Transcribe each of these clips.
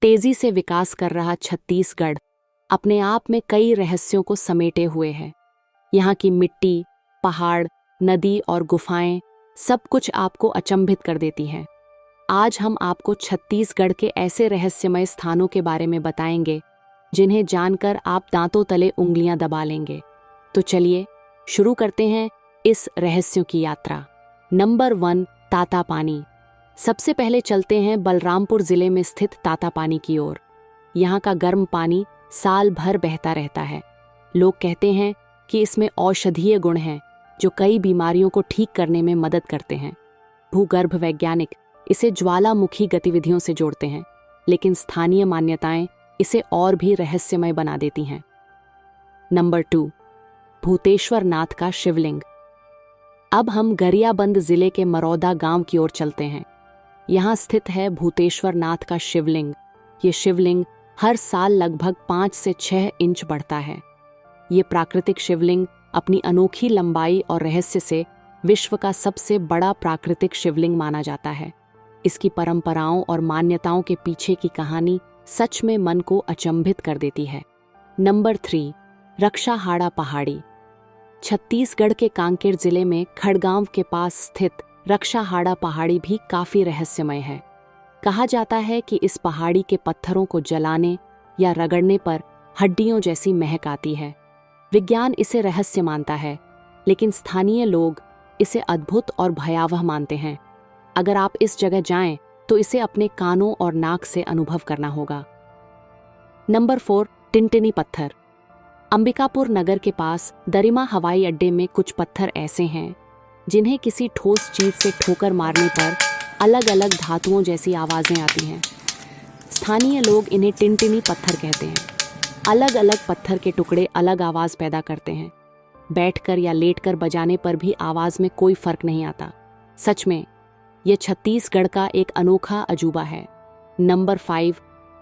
तेजी से विकास कर रहा छत्तीसगढ़ अपने आप में कई रहस्यों को समेटे हुए है। यहाँ की मिट्टी, पहाड़, नदी और गुफाएं सब कुछ आपको अचंभित कर देती हैं। आज हम आपको छत्तीसगढ़ के ऐसे रहस्यमय स्थानों के बारे में बताएंगे जिन्हें जानकर आप दांतों तले उंगलियां दबा लेंगे। तो चलिए शुरू करते हैं इस रहस्यों की यात्रा। नंबर 1, तातापानी। सबसे पहले चलते हैं बलरामपुर जिले में स्थित तातापानी की ओर। यहाँ का गर्म पानी साल भर बहता रहता है। लोग कहते हैं कि इसमें औषधीय गुण हैं जो कई बीमारियों को ठीक करने में मदद करते हैं। भूगर्भ वैज्ञानिक इसे ज्वालामुखी गतिविधियों से जोड़ते हैं, लेकिन स्थानीय मान्यताएं इसे और भी रहस्यमय बना देती हैं। नंबर 2, भूतेश्वर नाथ का शिवलिंग। अब हम गरियाबंद जिले के मरौदा गांव की ओर चलते हैं। यहाँ स्थित है भूतेश्वर नाथ का शिवलिंग। ये शिवलिंग हर साल लगभग 5 से 6 इंच बढ़ता है। ये प्राकृतिक शिवलिंग अपनी अनोखी लंबाई और रहस्य से विश्व का सबसे बड़ा प्राकृतिक शिवलिंग माना जाता है। इसकी परंपराओं और मान्यताओं के पीछे की कहानी सच में मन को अचंभित कर देती है। नंबर 3, रक्षाहाड़ा पहाड़ी। छत्तीसगढ़ के कांकेर जिले में खड़गांव के पास स्थित रक्षाहाड़ा पहाड़ी भी काफी रहस्यमय है। कहा जाता है कि इस पहाड़ी के पत्थरों को जलाने या रगड़ने पर हड्डियों जैसी महक आती है। विज्ञान इसे रहस्य मानता है, लेकिन स्थानीय लोग इसे अद्भुत और भयावह मानते हैं। अगर आप इस जगह जाएं तो इसे अपने कानों और नाक से अनुभव करना होगा। नंबर 4, टिनटिनी पत्थर। अंबिकापुर नगर के पास दरिमा हवाई अड्डे में कुछ पत्थर ऐसे हैं जिन्हें किसी ठोस चीज से ठोकर मारने पर अलग अलग धातुओं जैसी आवाजें आती हैं। स्थानीय लोग इन्हें टिनटिनी पत्थर कहते हैं। अलग अलग पत्थर के टुकड़े अलग आवाज पैदा करते हैं। बैठकर या लेटकर बजाने पर भी आवाज में कोई फर्क नहीं आता। सच में यह छत्तीसगढ़ का एक अनोखा अजूबा है। नंबर 5,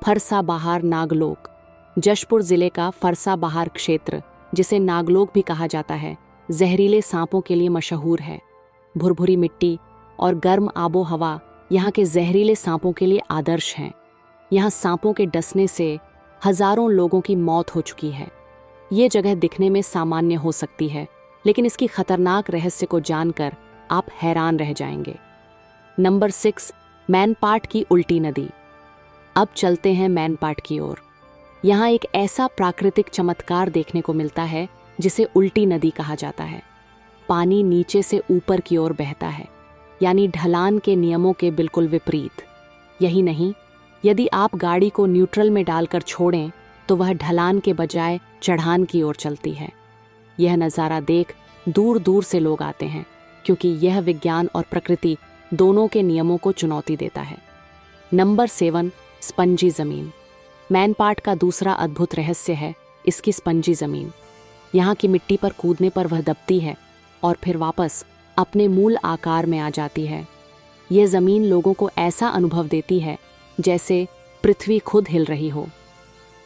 फरसा बहार नागलोक। जशपुर जिले का फरसा बहार क्षेत्र, जिसे नागलोक भी कहा जाता है, जहरीले सांपों के लिए मशहूर है। भुरभुरी मिट्टी और गर्म आबो हवा यहाँ के जहरीले सांपों के लिए आदर्श हैं। यहाँ सांपों के डसने से हजारों लोगों की मौत हो चुकी है। ये जगह दिखने में सामान्य हो सकती है, लेकिन इसकी खतरनाक रहस्य को जानकर आप हैरान रह जाएंगे। नंबर 6, मैनपाट की उल्टी नदी। अब चलते हैं मैनपाट की ओर। यहाँ एक ऐसा प्राकृतिक चमत्कार देखने को मिलता है जिसे उल्टी नदी कहा जाता है। पानी नीचे से ऊपर की ओर बहता है, यानी ढलान के नियमों के बिल्कुल विपरीत। यही नहीं, यदि आप गाड़ी को न्यूट्रल में डालकर छोड़ें तो वह ढलान के बजाय चढ़ान की ओर चलती है। यह नज़ारा देख दूर दूर से लोग आते हैं, क्योंकि यह विज्ञान और प्रकृति दोनों के नियमों को चुनौती देता है। नंबर 7, स्पंजी ज़मीन। मैनपाट का दूसरा अद्भुत रहस्य है इसकी स्पंजी ज़मीन। यहाँ की मिट्टी पर कूदने पर वह दबती है और फिर वापस अपने मूल आकार में आ जाती है। यह ज़मीन लोगों को ऐसा अनुभव देती है जैसे पृथ्वी खुद हिल रही हो।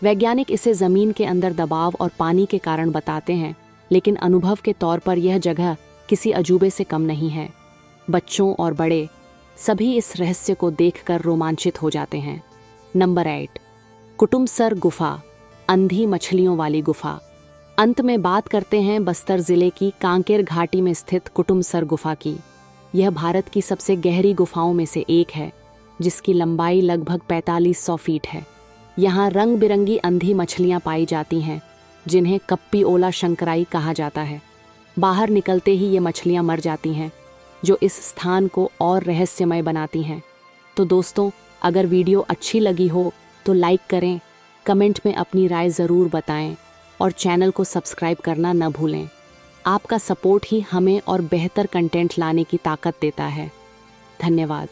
वैज्ञानिक इसे ज़मीन के अंदर दबाव और पानी के कारण बताते हैं, लेकिन अनुभव के तौर पर यह जगह किसी अजूबे से कम नहीं है। बच्चों और बड़े सभी इस रहस्य को देखकर रोमांचित हो जाते हैं। नंबर 8, कुटुमसर गुफा, अंधी मछलियों वाली गुफा। अंत में बात करते हैं बस्तर जिले की कांकेर घाटी में स्थित कुटुमसर गुफा की। यह भारत की सबसे गहरी गुफाओं में से एक है, जिसकी लंबाई लगभग 4500 फीट है। यहाँ रंग बिरंगी अंधी मछलियाँ पाई जाती हैं, जिन्हें कप्पी ओला शंकराई कहा जाता है। बाहर निकलते ही ये मछलियाँ मर जाती हैं, जो इस स्थान को और रहस्यमय बनाती हैं। तो दोस्तों, अगर वीडियो अच्छी लगी हो तो लाइक करें, कमेंट में अपनी राय ज़रूर बताएं और चैनल को सब्सक्राइब करना न भूलें। आपका सपोर्ट ही हमें और बेहतर कंटेंट लाने की ताकत देता है। धन्यवाद।